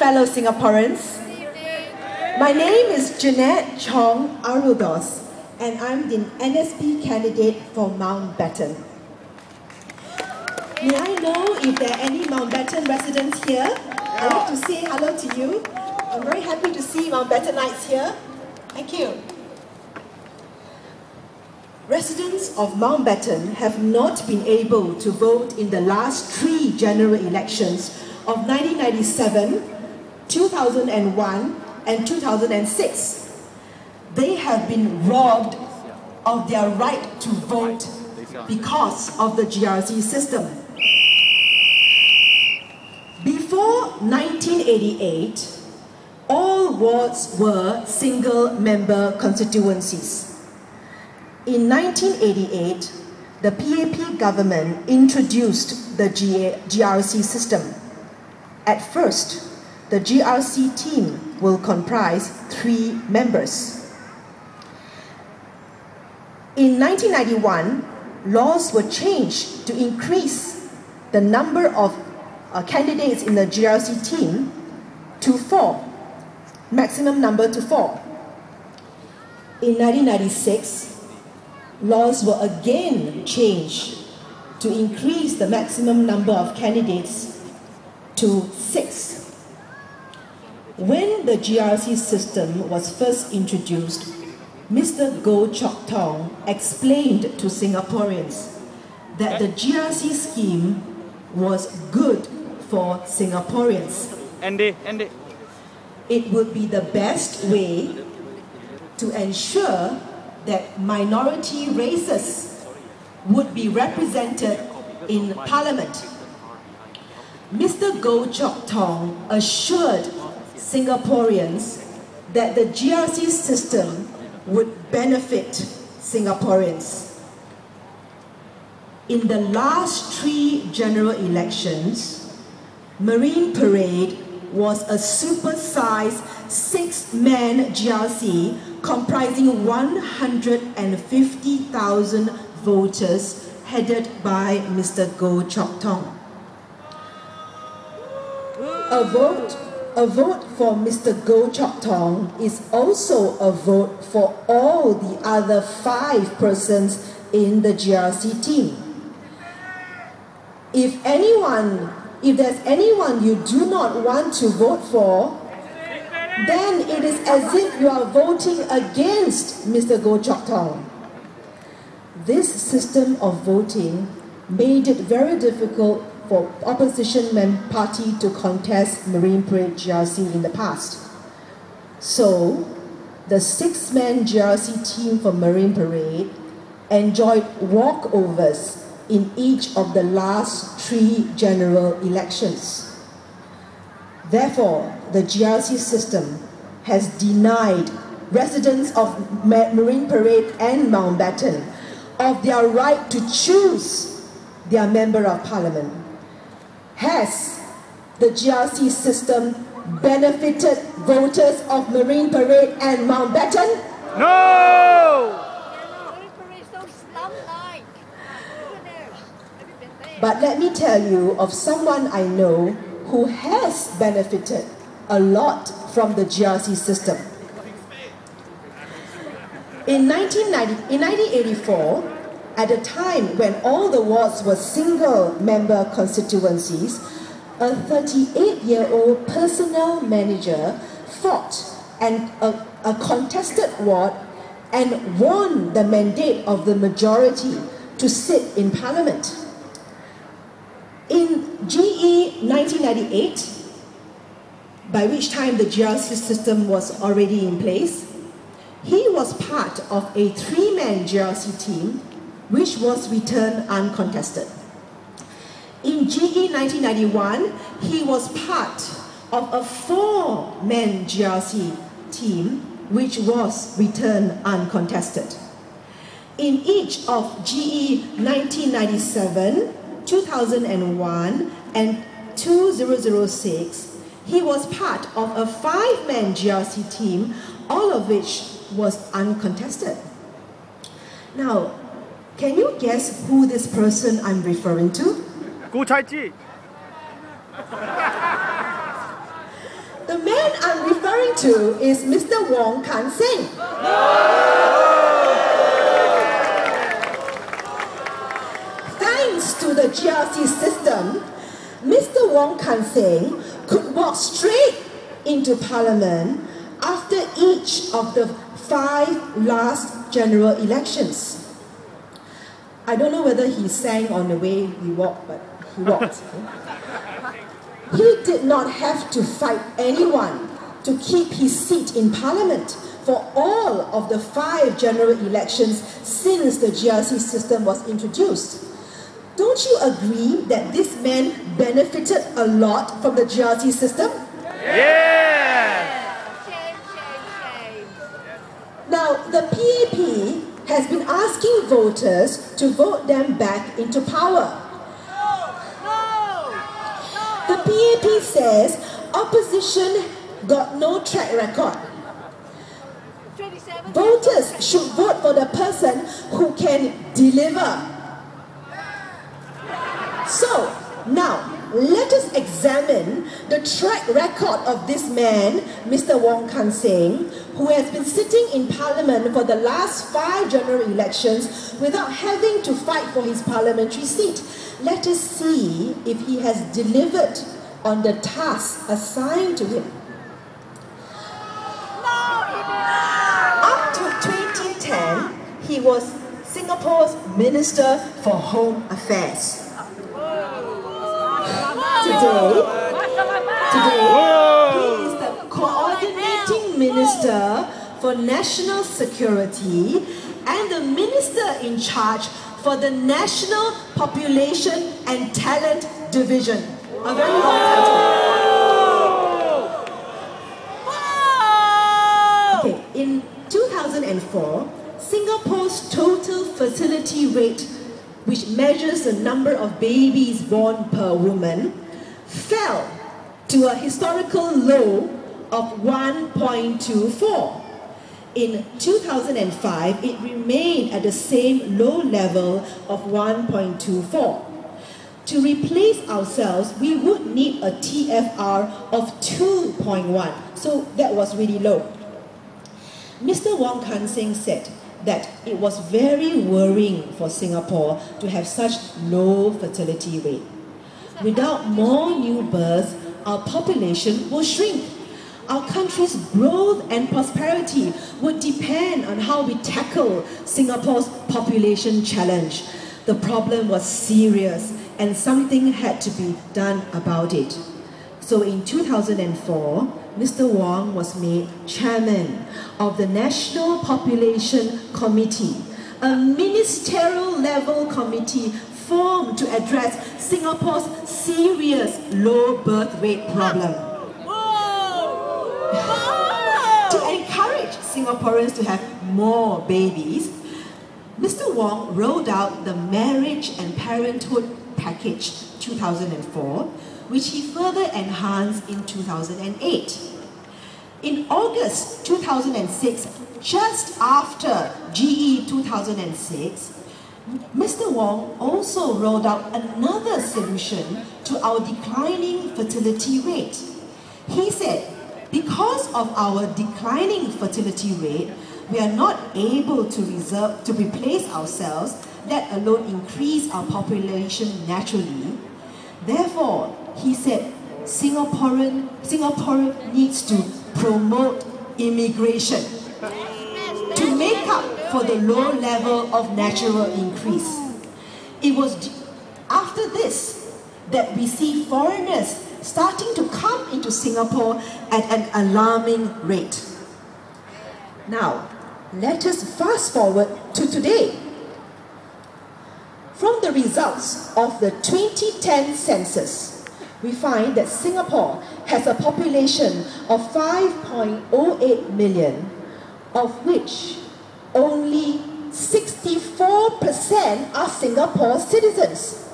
fellow Singaporeans. My name is Jeannette Chong-Aruldoss, and I'm the NSP candidate for Mountbatten. May I know if there are any Mountbatten residents here? I'd like to say hello to you. I'm very happy to see Mountbattenites here. Thank you. Residents of Mountbatten have not been able to vote in the last 3 general elections of 1997, 2001, and 2006. They have been robbed of their right to vote because of the GRC system. Before 1988, all wards were single-member constituencies. In 1988, the PAP government introduced the GRC system. At first, the GRC team will comprise 3 members. In 1991, laws were changed to increase the number of candidates in the GRC team to 4, maximum number to 4. In 1996, laws were again changed to increase the maximum number of candidates to 6. When the GRC system was first introduced, Mr. Goh Chok Tong explained to Singaporeans that the GRC scheme was good for Singaporeans. Andy. It would be the best way to ensure that minority races would be represented in Parliament. Mr. Goh Chok Tong assured Singaporeans that the GRC system would benefit Singaporeans. In the last 3 general elections, Marine Parade was a supersized 6-man GRC comprising 150,000 voters headed by Mr. Goh Chok Tong. A vote for Mr. Goh Chok Tong is also a vote for all the other 5 persons in the GRC team. If there's anyone you do not want to vote for, then it is as if you are voting against Mr. Goh Chok Tong. This system of voting made it very difficult for opposition party to contest Marine Parade GRC in the past. So, the 6-man GRC team for Marine Parade enjoyed walkovers in each of the last 3 general elections. Therefore, the GRC system has denied residents of Marine Parade and Mountbatten of their right to choose their Member of Parliament. Has the GRC system benefited voters of Marine Parade and Mountbatten? No! But let me tell you of someone I know who has benefited a lot from the GRC system. In 1984, at a time when all the wards were single-member constituencies, a 38-year-old personnel manager fought a contested ward and won the mandate of the majority to sit in Parliament. In GE 1998, by which time the GRC system was already in place, he was part of a 3-man GRC team which was returned uncontested. In GE 1991, he was part of a 4-man GRC team which was returned uncontested. In each of GE 1997, 2001, and 2006, he was part of a 5-man GRC team, all of which was uncontested. Now, can you guess who this person I'm referring to? Gu Chai Ji. The man I'm referring to is Mr. Wong Kan Seng. Thanks to the GRC system, Mr. Wong Kan Seng could walk straight into Parliament after each of the 5 last general elections. I don't know whether he sang on the way he walked, but he walked. He did not have to fight anyone to keep his seat in Parliament for all of the 5 general elections since the GRC system was introduced. Don't you agree that this man benefited a lot from the GRC system? Yeah! Now, the PAP has been asking voters to vote them back into power. The PAP says opposition got no track record. Voters should vote for the person who can deliver. So, now, let us examine the track record of this man, Mr. Wong Kan Seng, who has been sitting in Parliament for the last 5 general elections without having to fight for his parliamentary seat. Let us see if he has delivered on the tasks assigned to him. Up to 2010, he was Singapore's Minister for Home Affairs. Today, he is the Coordinating Minister for National Security and the Minister in charge for the National Population and Talent Division. A very long title. Okay, in 2004, Singapore's total fertility rate, which measures the number of babies born per woman, fell to a historical low of 1.24. In 2005, it remained at the same low level of 1.24. To replace ourselves, we would need a TFR of 2.1, so that was really low. Mr. Wong Kan Seng said that it was very worrying for Singapore to have such low fertility rate. Without more new births, our population will shrink. Our country's growth and prosperity would depend on how we tackle Singapore's population challenge. The problem was serious and something had to be done about it. So in 2004, Mr. Wong was made chairman of the National Population Committee, a ministerial level committee formed to address Singapore's serious low birth rate problem. To encourage Singaporeans to have more babies, Mr. Wong rolled out the Marriage and Parenthood Package 2004, which he further enhanced in 2008. In August 2006, just after GE2006, Mr. Wong also rolled out another solution to our declining fertility rate. He said, because of our declining fertility rate, we are not able to replace ourselves, let alone increase our population naturally. Therefore, he said, Singapore needs to promote immigration to make up for the low level of natural increase. It was after this that we see foreigners starting to come into Singapore at an alarming rate. Now, let us fast forward to today. From the results of the 2010 census, we find that Singapore has a population of 5.08 million, of which only 64% are Singapore citizens.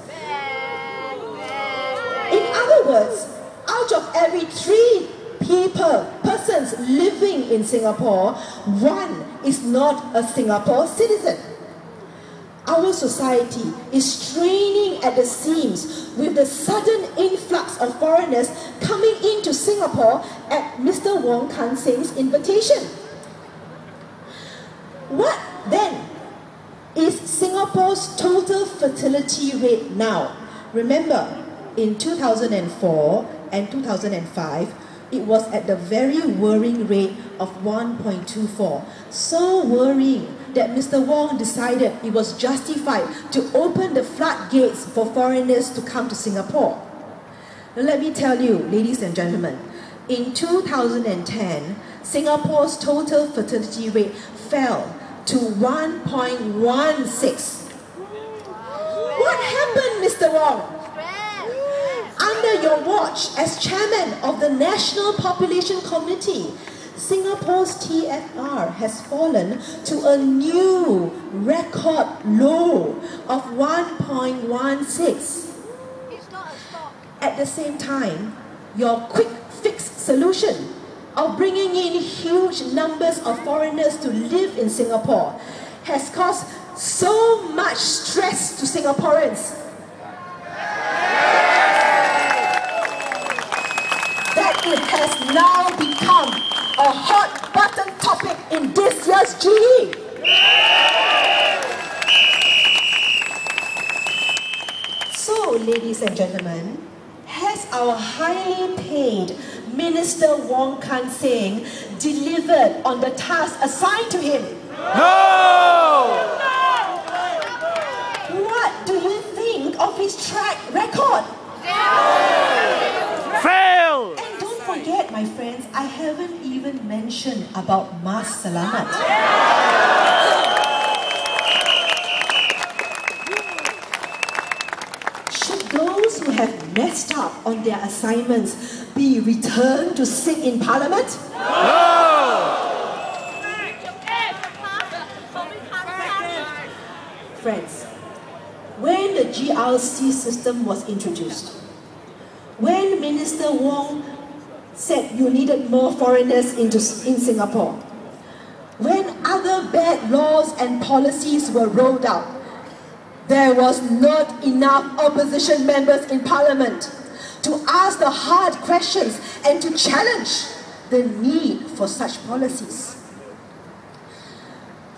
In other words, out of every 3 persons living in Singapore, 1 is not a Singapore citizen. Our society is straining at the seams with the sudden influx of foreigners coming into Singapore at Mr. Wong Kan Seng's invitation. What then is Singapore's total fertility rate now? Remember, in 2004 and 2005, it was at the very worrying rate of 1.24. So worrying that Mr. Wong decided it was justified to open the floodgates for foreigners to come to Singapore. Now let me tell you, ladies and gentlemen, in 2010, Singapore's total fertility rate fell to 1.16. What happened, Mr. Wong? Under your watch as chairman of the National Population Committee, Singapore's TFR has fallen to a new record low of 1.16. At the same time, your quick fix solution of bringing in huge numbers of foreigners to live in Singapore has caused so much stress to Singaporeans that it has now become a hot button topic in this year's GE. So, ladies and gentlemen, has our highly paid Minister Wong Kan Seng delivered on the task assigned to him? No! What do you think of his track record? Fail! And don't forget, my friends, I haven't even mentioned about Mas Selamat. Should those who have messed up on their assignments be returned to sit in Parliament? No! Friends, when the GRC system was introduced, when Minister Wong said you needed more foreigners in Singapore, when other bad laws and policies were rolled out, there was not enough opposition members in Parliament to ask the hard questions and to challenge the need for such policies.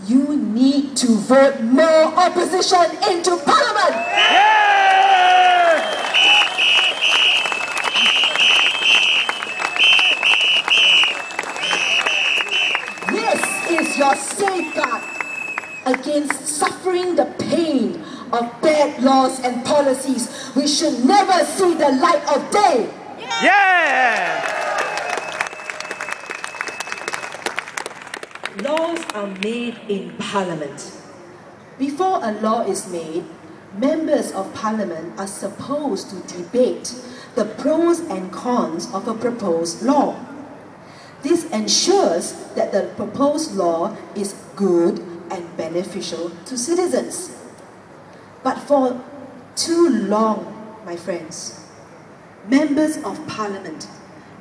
You need to vote more opposition into Parliament! Yeah! This is your safeguard against suffering the pain of bad laws and policies which should never see the light of day. Yeah! Laws are made in Parliament. Before a law is made, members of Parliament are supposed to debate the pros and cons of a proposed law. This ensures that the proposed law is good and beneficial to citizens. But for too long, my friends, members of Parliament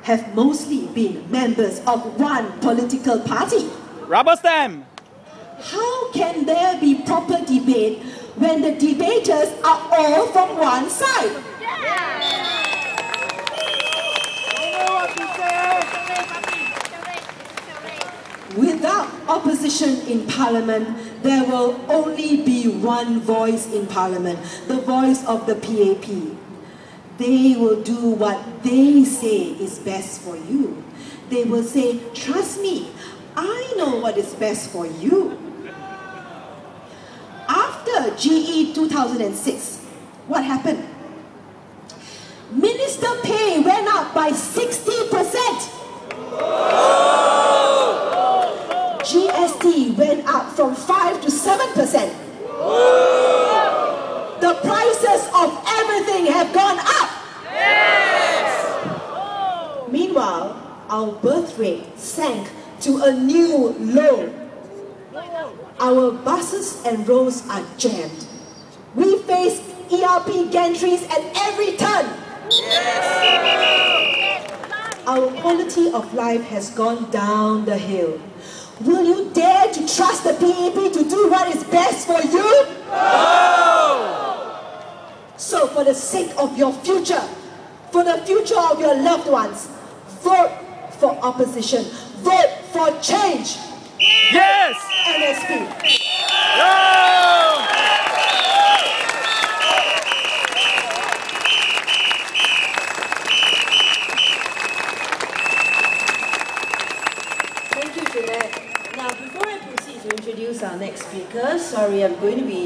have mostly been members of one political party. Rubber stamp! How can there be proper debate when the debaters are all from one side? Without opposition in Parliament, there will only be one voice in Parliament, the voice of the PAP. They will do what they say is best for you. They will say, trust me, I know what is best for you. After GE 2006, what happened? Minister pay went up by 60%. GST went up from 5 to 7%. The prices of everything have gone up. Yes! Meanwhile, our birth rate sank to a new low. Our buses and roads are jammed. We face ERP gantries at every turn. Our quality of life has gone down the hill. Will you dare to trust the PEP to do what is best for you? No! So for the sake of your future, for the future of your loved ones, vote for opposition. Vote for change. Yes! NSP. No! Thank you, Jeanette. Now, before I proceed to introduce our next speaker, sorry, I'm going to be